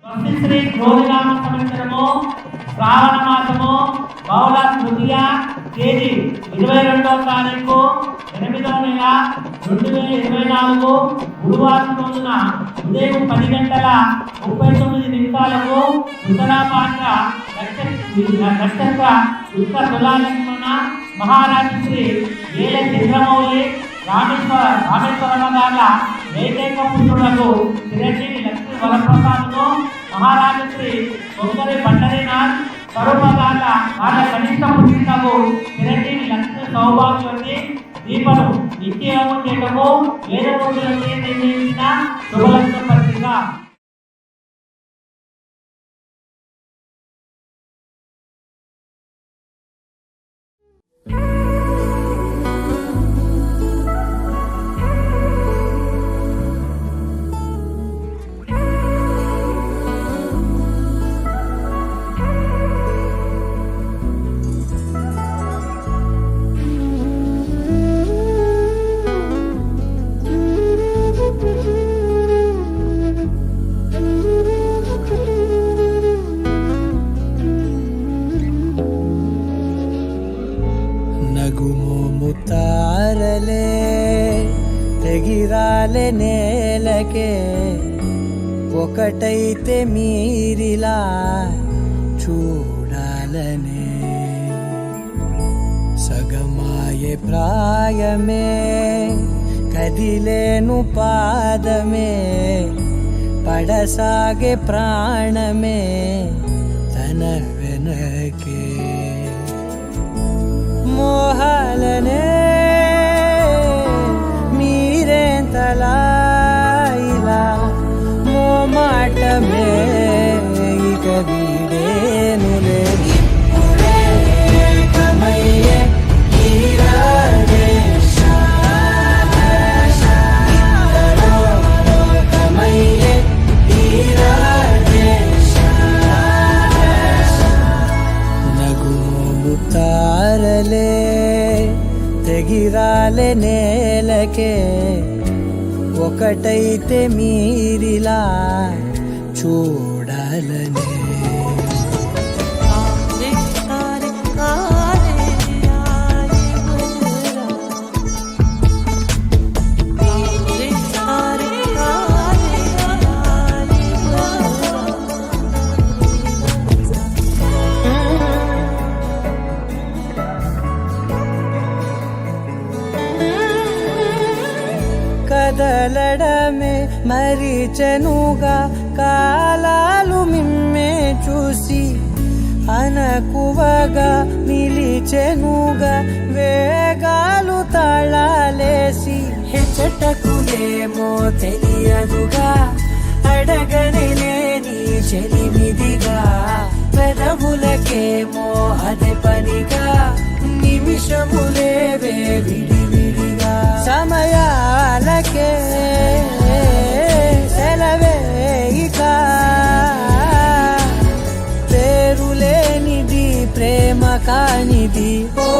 శ్రీ క్రోధినామ సంవత్సరము శ్రావణ మాసము బహుళ తృతీయ తేదీ 22వ తారీఖు 8వ నెల 2024 గురువారం రోజున ఉదయం 10 గంటల 39 నిమిషాలకు ఉత్తరాపాత్ర నక్షత్ర ఉత్త తులాలక్ష్మణ మహారాజు శ్రీ ఏల చంద్రమౌళి రామేశ్వరమ్మ గార్ల ఏకైక పుత్రులకు చిరంజీవి లక్ష్మీ వరప్రసాద్ను మహారాజు శ్రీ కొంగరి బండరీనాథ్ స్వరూప గార్ల వాళ్ళ కనిష్ట పుత్రికకు చిరంజీవి లక్ష్మీ సౌభాగ్యవతి దీపను నిత్యయోగం చేయటము వేదమూర్తులచే నిర్ణయించిన శుభలగ్న పత్రిక. ముతారలే తెగిరాలే నేలకే ఒకటైతే మీరిలా చూడాలనే సగమాయే ప్రాయమే కదిలేను పాదమే పడసాగే ప్రాణమే తన వెనకే మోహాలనే మీరేంతలా ఇలా మోమాటమే ఇక వీడేనులే ఇప్పుడే కమయ్యే తారలే తెగిరాలే నేలకే ఒకటైతే మీరిలా చూడాలనే కదలడమే మరిచెనుగా కాలాలు మిమ్మే చూసి అనకువగా నిలిచెనుగా వేగాలు తాళాలేసి హెచ్చటకులేమో తెలియదుగా అడగని లేని చెలిమిదిగా పెదవులకేమో అదే పనిగా నిమిషములేవే విడివిడిగా సమయాలకే సెలవే ఇక పేరులేనిది ప్రేమ కానిది ఓ